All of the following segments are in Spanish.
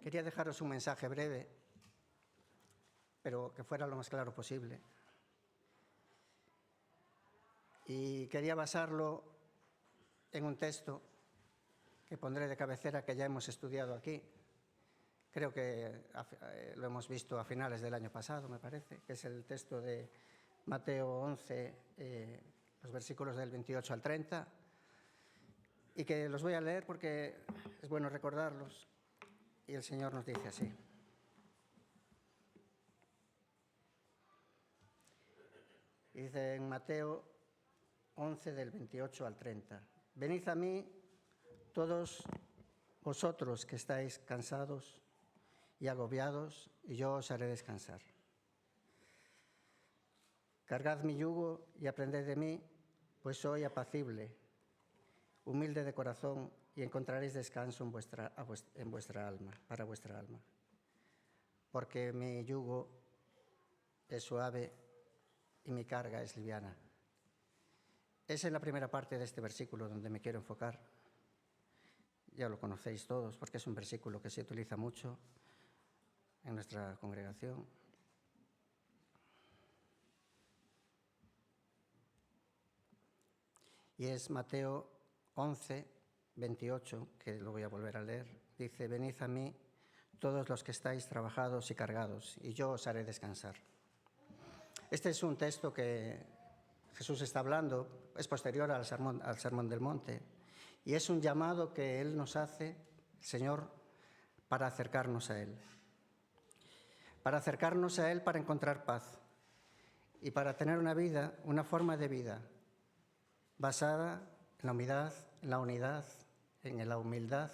Quería dejaros un mensaje breve, pero que fuera lo más claro posible. Y quería basarlo en un texto que pondré de cabecera que ya hemos estudiado aquí. Creo que lo hemos visto a finales del año pasado, me parece, que es el texto de Mateo 11, los versículos del 28 al 30, y que los voy a leer porque es bueno recordarlos. Y el Señor nos dice así. Dice en Mateo 11, del 28 al 30. Venid a mí, todos vosotros que estáis cansados y agobiados, y yo os haré descansar. Cargad mi yugo y aprended de mí, pues soy apacible, humilde de corazón, y encontraréis descanso en vuestra alma, para vuestra alma. Porque mi yugo es suave y mi carga es liviana. Esa es la primera parte de este versículo donde me quiero enfocar. Ya lo conocéis todos, porque es un versículo que se utiliza mucho en nuestra congregación. Y es Mateo 11, 28, que lo voy a volver a leer. Dice, venid a mí todos los que estáis trabajados y cargados, y yo os haré descansar. Este es un texto que Jesús está hablando, es posterior al Sermón del Monte, y es un llamado que Él nos hace, el Señor, para acercarnos a Él. Para acercarnos a Él para encontrar paz y para tener una vida, una forma de vida basada en la unidad, en la humildad,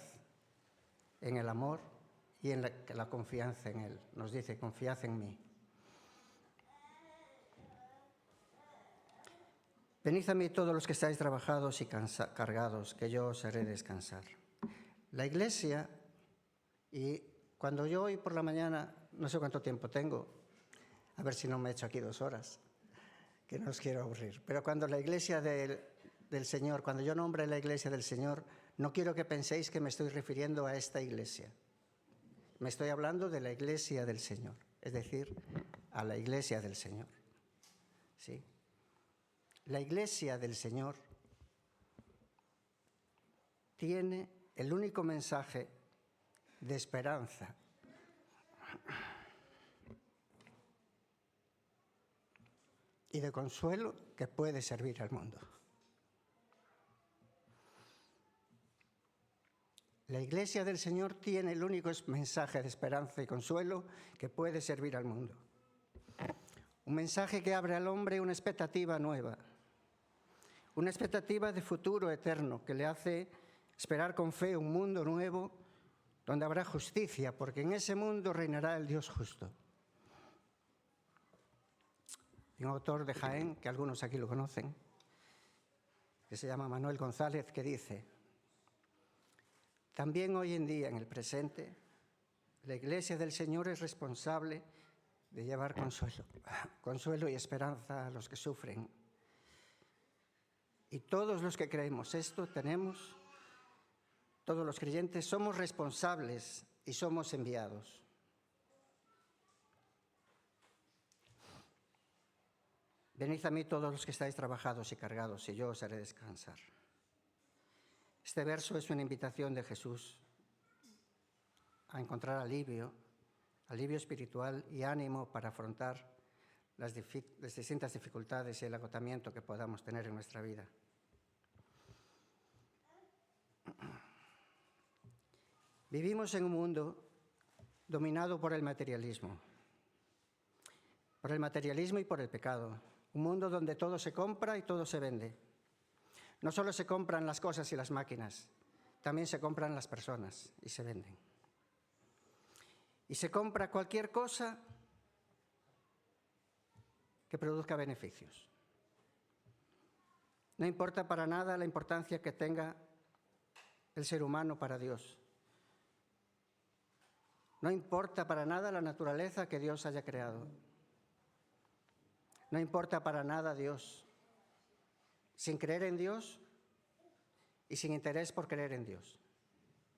en el amor y en la confianza en Él. Nos dice, confiad en mí. Venid a mí todos los que estáis trabajados y cargados, que yo os haré descansar. La Iglesia, y cuando yo hoy por la mañana, no sé cuánto tiempo tengo, a ver si no me echo aquí 2 horas, que no os quiero aburrir, pero cuando la Iglesia del Señor, cuando yo nombre la Iglesia del Señor, no quiero que penséis que me estoy refiriendo a esta Iglesia. Me estoy hablando de la Iglesia del Señor, es decir, a la Iglesia del Señor. ¿Sí? La Iglesia del Señor tiene el único mensaje de esperanza y de consuelo que puede servir al mundo. La Iglesia del Señor tiene el único mensaje de esperanza y consuelo que puede servir al mundo. Un mensaje que abre al hombre una expectativa nueva, una expectativa de futuro eterno que le hace esperar con fe un mundo nuevo donde habrá justicia, porque en ese mundo reinará el Dios justo. Hay un autor de Jaén, que algunos aquí lo conocen, que se llama Manuel González, que dice: también hoy en día, en el presente, la Iglesia del Señor es responsable de llevar consuelo y esperanza a los que sufren. Y todos los que creemos esto todos los creyentes somos responsables y somos enviados. Venid a mí todos los que estáis trabajados y cargados, y yo os haré descansar. Este verso es una invitación de Jesús a encontrar alivio espiritual y ánimo para afrontar las distintas dificultades y el agotamiento que podamos tener en nuestra vida. Vivimos en un mundo dominado por el materialismo y por el pecado. Un mundo donde todo se compra y todo se vende. No solo se compran las cosas y las máquinas, también se compran las personas y se venden. Y se compra cualquier cosa que produzca beneficios. No importa para nada la importancia que tenga el ser humano para Dios. No importa para nada la naturaleza que Dios haya creado. No importa para nada Dios. Sin creer en Dios y sin interés por creer en Dios.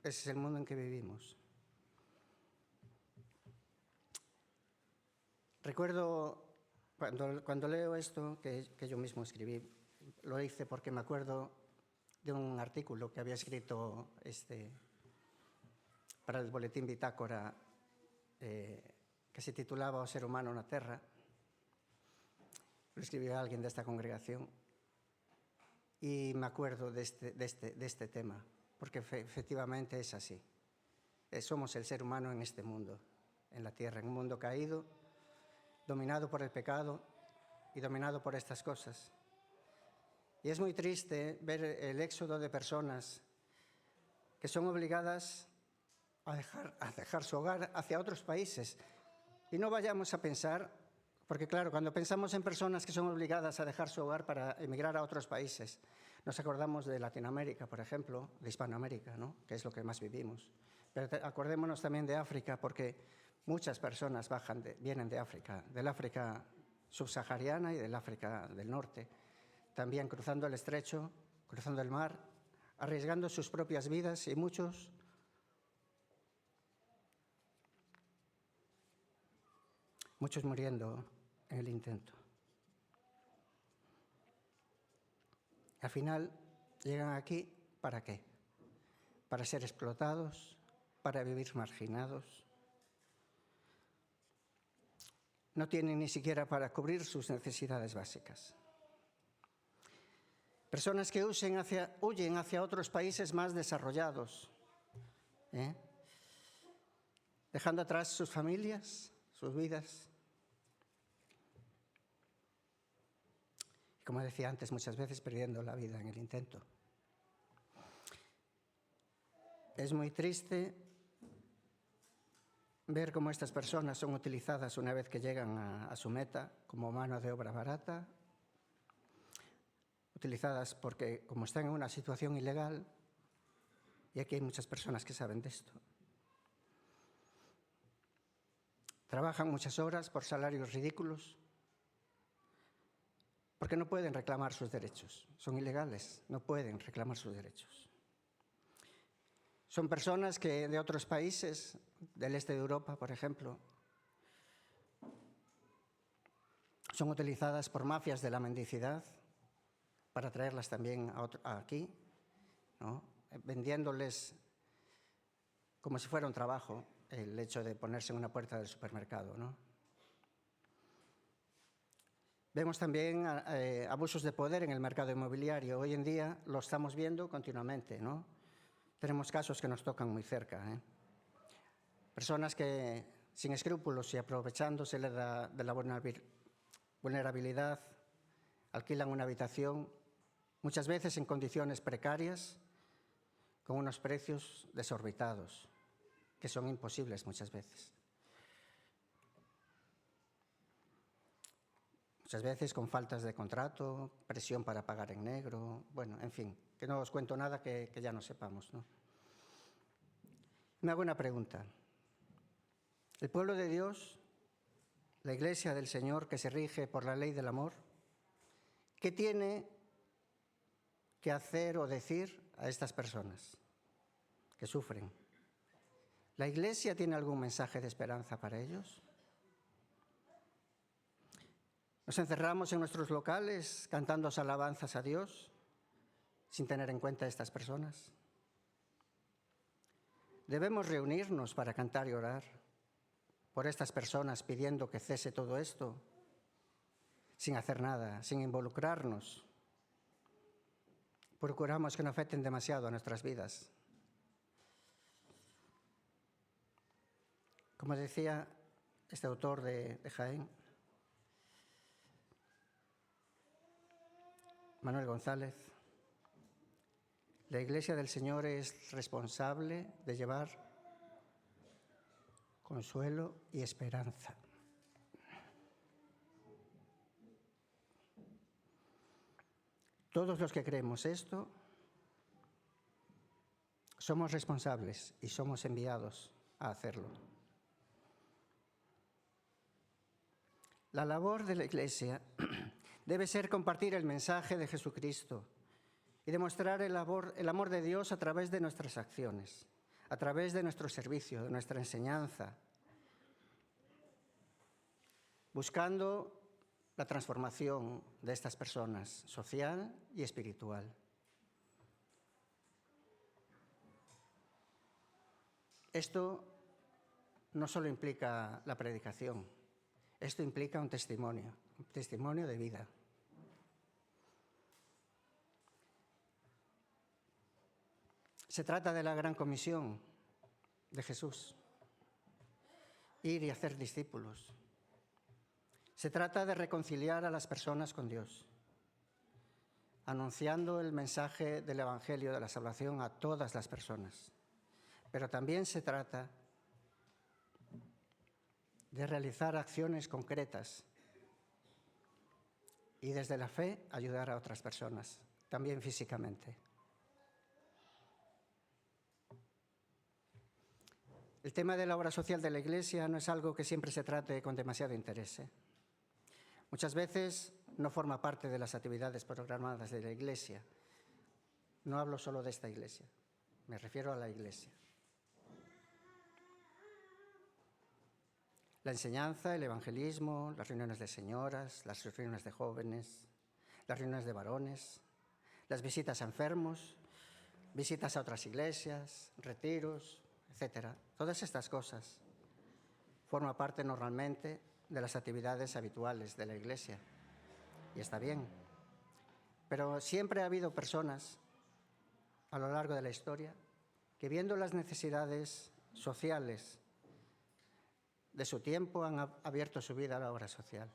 Ese es el mundo en que vivimos. Recuerdo cuando leo esto, que yo mismo escribí, lo hice porque me acuerdo de un artículo que había escrito para el boletín Bitácora, que se titulaba O ser humano na Terra. Lo escribió alguien de esta congregación y me acuerdo de este tema, porque efectivamente es así. Somos el ser humano en este mundo, en la tierra, en un mundo caído, dominado por el pecado y dominado por estas cosas. Y es muy triste ver el éxodo de personas que son obligadas a dejar su hogar hacia otros países. Y no vayamos a pensar, porque claro, cuando pensamos en personas que son obligadas a dejar su hogar para emigrar a otros países, nos acordamos de Latinoamérica, por ejemplo, de Hispanoamérica, ¿no? Que es lo que más vivimos. Pero acordémonos también de África, porque muchas personas vienen de África, del África subsahariana y del África del norte, también cruzando el estrecho, cruzando el mar, arriesgando sus propias vidas y muchos muriendo en el intento. Al final llegan aquí, ¿para qué? Para ser explotados, para vivir marginados. No tienen ni siquiera para cubrir sus necesidades básicas. Personas que huyen hacia otros países más desarrollados, dejando atrás sus familias, sus vidas. Y como decía antes, muchas veces perdiendo la vida en el intento. Es muy triste ver cómo estas personas son utilizadas una vez que llegan a su meta como mano de obra barata, utilizadas porque como están en una situación ilegal, y aquí hay muchas personas que saben de esto, trabajan muchas horas por salarios ridículos, porque no pueden reclamar sus derechos, son ilegales, no pueden reclamar sus derechos. Son personas que de otros países, del este de Europa, por ejemplo, son utilizadas por mafias de la mendicidad para traerlas también aquí, ¿no? Vendiéndoles como si fuera un trabajo el hecho de ponerse en una puerta del supermercado, ¿no? Vemos también abusos de poder en el mercado inmobiliario. Hoy en día lo estamos viendo continuamente, ¿no? Tenemos casos que nos tocan muy cerca, Personas que, sin escrúpulos y aprovechándose de la vulnerabilidad, alquilan una habitación, muchas veces en condiciones precarias, con unos precios desorbitados, que son imposibles muchas veces. Muchas veces con faltas de contrato, presión para pagar en negro, bueno, en fin, que no os cuento nada que ya no sepamos, ¿no? Me hago una pregunta. ¿El pueblo de Dios, la Iglesia del Señor que se rige por la ley del amor, qué tiene que hacer o decir a estas personas que sufren? ¿La Iglesia tiene algún mensaje de esperanza para ellos? ¿Nos encerramos en nuestros locales cantando alabanzas a Dios sin tener en cuenta a estas personas? Debemos reunirnos para cantar y orar por estas personas pidiendo que cese todo esto sin hacer nada, sin involucrarnos. Procuramos que no afecten demasiado a nuestras vidas. Como decía este autor de Jaén, Manuel González, la Iglesia del Señor es responsable de llevar consuelo y esperanza. Todos los que creemos esto somos responsables y somos enviados a hacerlo. La labor de la Iglesia debe ser compartir el mensaje de Jesucristo y demostrar el amor de Dios a través de nuestras acciones, a través de nuestro servicio, de nuestra enseñanza, buscando la transformación de estas personas social y espiritual. Esto no solo implica la predicación, esto implica un testimonio de vida. Se trata de la gran comisión de Jesús, ir y hacer discípulos. Se trata de reconciliar a las personas con Dios, anunciando el mensaje del Evangelio de la salvación a todas las personas. Pero también se trata de realizar acciones concretas y desde la fe ayudar a otras personas, también físicamente. El tema de la obra social de la Iglesia no es algo que siempre se trate con demasiado interés. Muchas veces no forma parte de las actividades programadas de la Iglesia. No hablo solo de esta Iglesia, me refiero a la Iglesia. La enseñanza, el evangelismo, las reuniones de señoras, las reuniones de jóvenes, las reuniones de varones, las visitas a enfermos, visitas a otras iglesias, retiros, etc. Todas estas cosas forman parte normalmente de las actividades habituales de la Iglesia. Y está bien. Pero siempre ha habido personas a lo largo de la historia que, viendo las necesidades sociales de su tiempo, han abierto su vida a la obra social.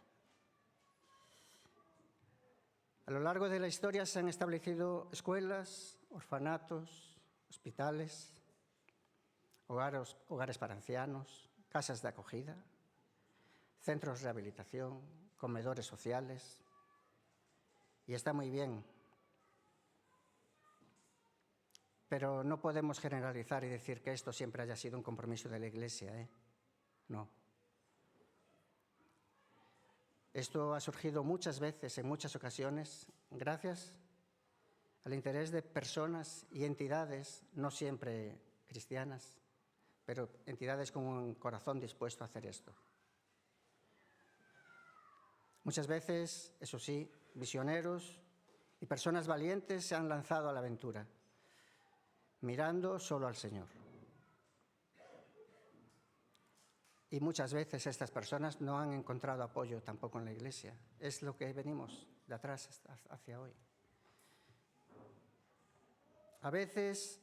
A lo largo de la historia se han establecido escuelas, orfanatos, hospitales, hogares para ancianos, casas de acogida, centros de rehabilitación, comedores sociales. Y está muy bien. Pero no podemos generalizar y decir que esto siempre haya sido un compromiso de la Iglesia, No. Esto ha surgido muchas veces, en muchas ocasiones, gracias al interés de personas y entidades, no siempre cristianas, pero entidades con un corazón dispuesto a hacer esto. Muchas veces, eso sí, visioneros y personas valientes se han lanzado a la aventura, mirando solo al Señor. Y muchas veces estas personas no han encontrado apoyo tampoco en la Iglesia. Es lo que venimos de atrás hacia hoy. A veces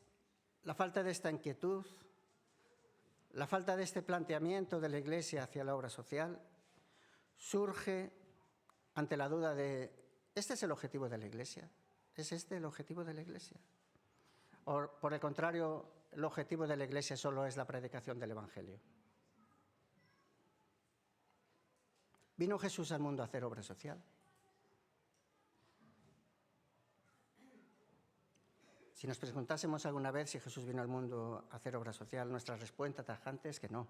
la falta de esta inquietud, la falta de este planteamiento de la Iglesia hacia la obra social, surge ante la duda de: ¿este es el objetivo de la Iglesia? ¿Es este el objetivo de la Iglesia? O, por el contrario, el objetivo de la Iglesia solo es la predicación del Evangelio. ¿Vino Jesús al mundo a hacer obra social? Si nos preguntásemos alguna vez si Jesús vino al mundo a hacer obra social, nuestra respuesta tajante es que no.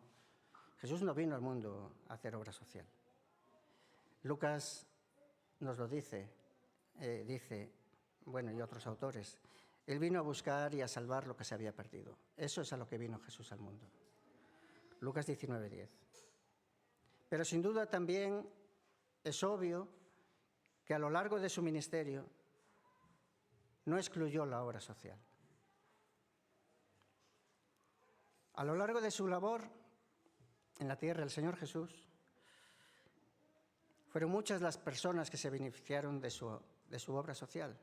Jesús no vino al mundo a hacer obra social. Lucas nos lo dice, y otros autores, Él vino a buscar y a salvar lo que se había perdido. Eso es a lo que vino Jesús al mundo. Lucas 19:10. Pero sin duda también es obvio que a lo largo de su ministerio no excluyó la obra social. A lo largo de su labor en la tierra, el Señor Jesús, fueron muchas las personas que se beneficiaron de su obra social,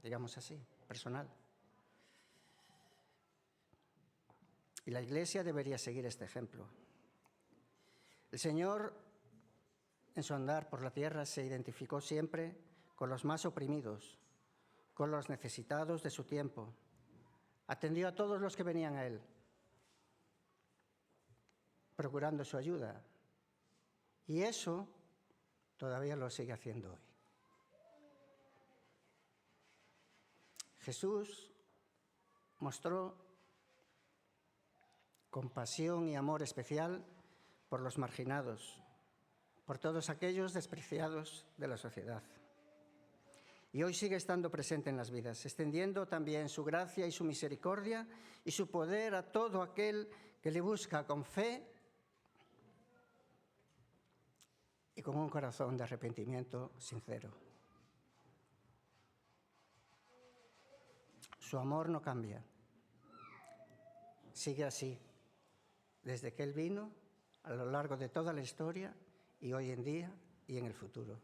digamos así, personal. Y la Iglesia debería seguir este ejemplo. El Señor, en su andar por la tierra, se identificó siempre con los más oprimidos, con los necesitados de su tiempo. Atendió a todos los que venían a Él, procurando su ayuda. Y eso todavía lo sigue haciendo hoy. Jesús mostró compasión y amor especial por los marginados, por todos aquellos despreciados de la sociedad. Y hoy sigue estando presente en las vidas, extendiendo también su gracia y su misericordia y su poder a todo aquel que le busca con fe y con un corazón de arrepentimiento sincero. Su amor no cambia. Sigue así, desde que Él vino, a lo largo de toda la historia, y hoy en día y en el futuro.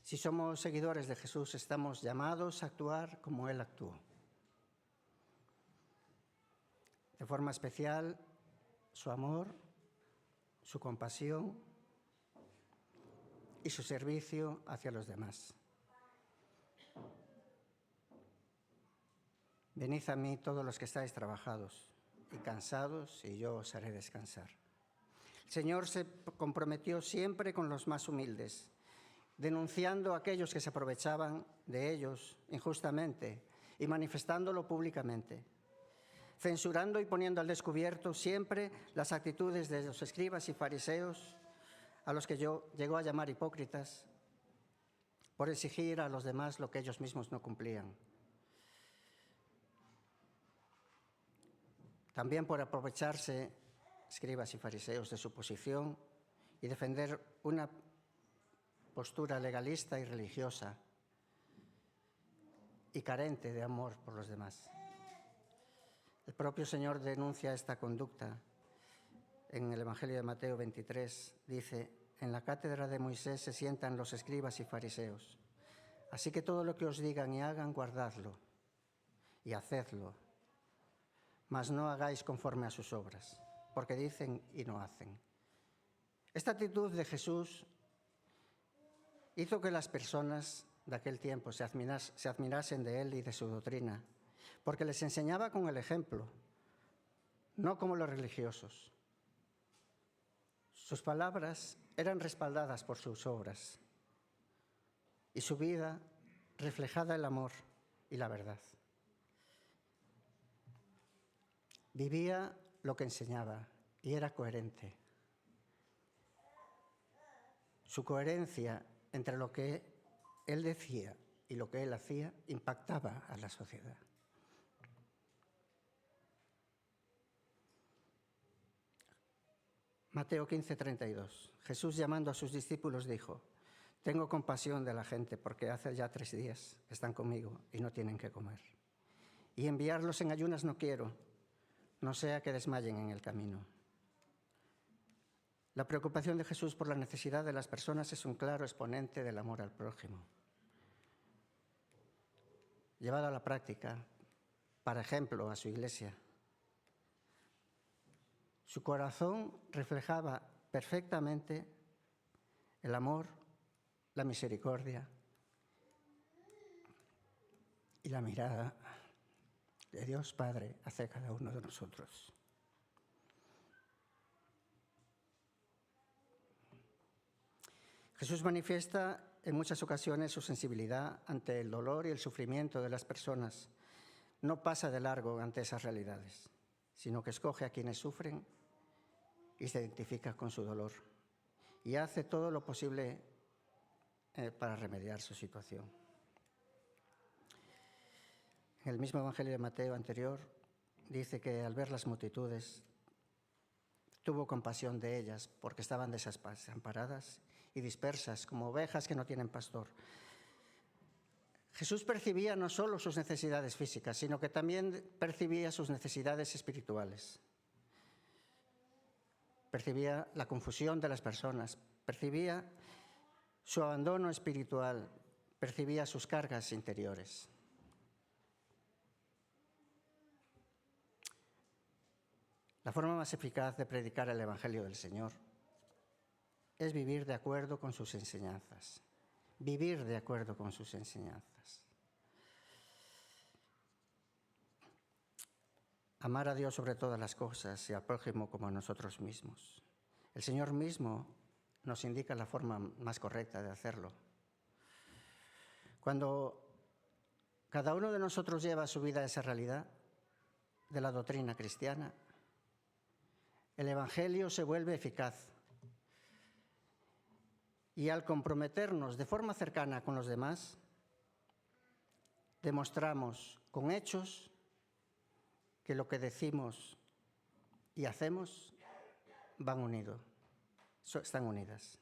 Si somos seguidores de Jesús, estamos llamados a actuar como Él actuó. De forma especial, su amor, su compasión y su servicio hacia los demás. Venid a mí todos los que estáis trabajados y cansados, y yo os haré descansar. El Señor se comprometió siempre con los más humildes, denunciando a aquellos que se aprovechaban de ellos injustamente y manifestándolo públicamente, censurando y poniendo al descubierto siempre las actitudes de los escribas y fariseos, a los que llegó a llamar hipócritas, por exigir a los demás lo que ellos mismos no cumplían. También por aprovecharse, escribas y fariseos, de su posición y defender una postura legalista y religiosa y carente de amor por los demás. El propio Señor denuncia esta conducta. En el Evangelio de Mateo 23 dice: en la cátedra de Moisés se sientan los escribas y fariseos. Así que todo lo que os digan y hagan, guardadlo y hacedlo, mas no hagáis conforme a sus obras, porque dicen y no hacen. Esta actitud de Jesús hizo que las personas de aquel tiempo se admirasen de Él y de su doctrina, porque les enseñaba con el ejemplo, no como los religiosos. Sus palabras eran respaldadas por sus obras y su vida reflejaba el amor y la verdad. Vivía lo que enseñaba y era coherente. Su coherencia entre lo que Él decía y lo que Él hacía impactaba a la sociedad. Mateo 15:32. Jesús, llamando a sus discípulos, dijo: tengo compasión de la gente porque hace ya 3 días que están conmigo y no tienen que comer. Y enviarlos en ayunas no quiero, no sea que desmayen en el camino. La preocupación de Jesús por la necesidad de las personas es un claro exponente del amor al prójimo. Llevado a la práctica, para ejemplo, a su iglesia. Su corazón reflejaba perfectamente el amor, la misericordia y la mirada de Dios Padre hacia cada uno de nosotros. Jesús manifiesta en muchas ocasiones su sensibilidad ante el dolor y el sufrimiento de las personas. No pasa de largo ante esas realidades, sino que escoge a quienes sufren y se identifica con su dolor y hace todo lo posible para remediar su situación. En el mismo Evangelio de Mateo anterior dice que al ver las multitudes tuvo compasión de ellas porque estaban desamparadas y dispersas como ovejas que no tienen pastor. Jesús percibía no solo sus necesidades físicas, sino que también percibía sus necesidades espirituales. Percibía la confusión de las personas, percibía su abandono espiritual, percibía sus cargas interiores. La forma más eficaz de predicar el Evangelio del Señor es vivir de acuerdo con sus enseñanzas. Vivir de acuerdo con sus enseñanzas. Amar a Dios sobre todas las cosas y al prójimo como a nosotros mismos. El Señor mismo nos indica la forma más correcta de hacerlo. Cuando cada uno de nosotros lleva a su vida esa realidad de la doctrina cristiana, el Evangelio se vuelve eficaz. Y al comprometernos de forma cercana con los demás, demostramos con hechos que lo que decimos y hacemos van unidos, están unidas.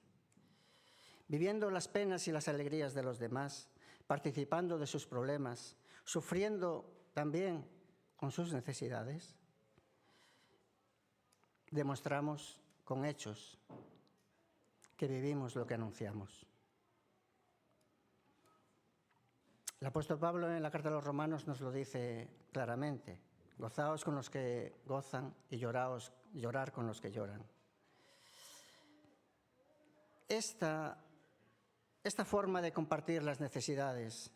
Viviendo las penas y las alegrías de los demás, participando de sus problemas, sufriendo también con sus necesidades, demostramos con hechos que vivimos lo que anunciamos. El apóstol Pablo en la carta a los Romanos nos lo dice claramente: gozaos con los que gozan y llorar con los que lloran. Esta forma de compartir las necesidades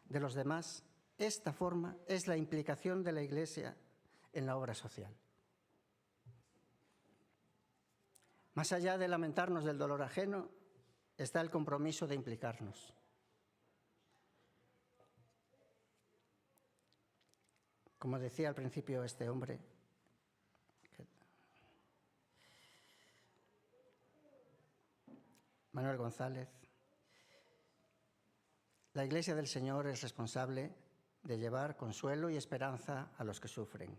de los demás, esta forma es la implicación de la Iglesia en la obra social. Más allá de lamentarnos del dolor ajeno, está el compromiso de implicarnos. Como decía al principio este hombre, Manuel González, la Iglesia del Señor es responsable de llevar consuelo y esperanza a los que sufren.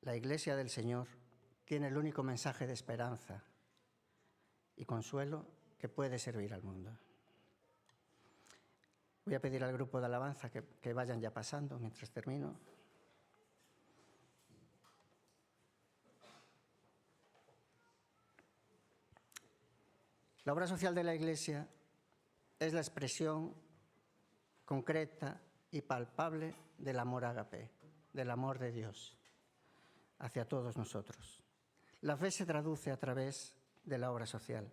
La Iglesia del Señor tiene el único mensaje de esperanza y consuelo que puede servir al mundo. Voy a pedir al grupo de alabanza que vayan ya pasando mientras termino. La obra social de la Iglesia es la expresión concreta y palpable del amor ágape, del amor de Dios hacia todos nosotros. La fe se traduce a través de la obra social.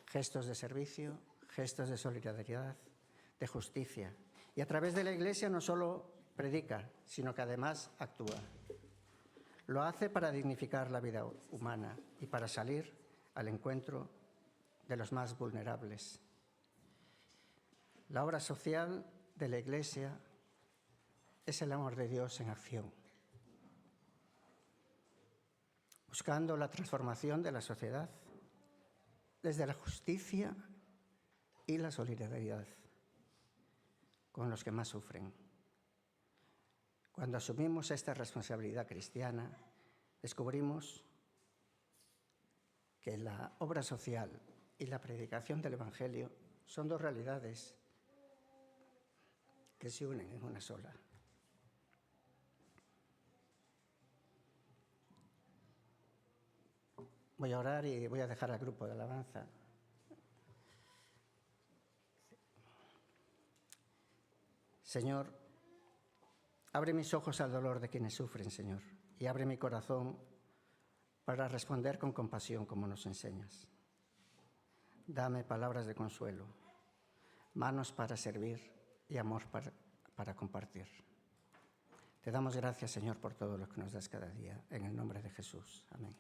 Gestos de servicio, gestos de solidaridad, de justicia. Y a través de la Iglesia no solo predica, sino que además actúa. Lo hace para dignificar la vida humana y para salir al encuentro de los más vulnerables. La obra social de la Iglesia es el amor de Dios en acción, buscando la transformación de la sociedad desde la justicia y la solidaridad con los que más sufren. Cuando asumimos esta responsabilidad cristiana, descubrimos que la obra social y la predicación del Evangelio son dos realidades que se unen en una sola. Voy a orar y voy a dejar al grupo de alabanza. Señor, abre mis ojos al dolor de quienes sufren, Señor, y abre mi corazón para responder con compasión como nos enseñas. Dame palabras de consuelo, manos para servir y amor para compartir. Te damos gracias, Señor, por todo lo que nos das cada día. En el nombre de Jesús. Amén.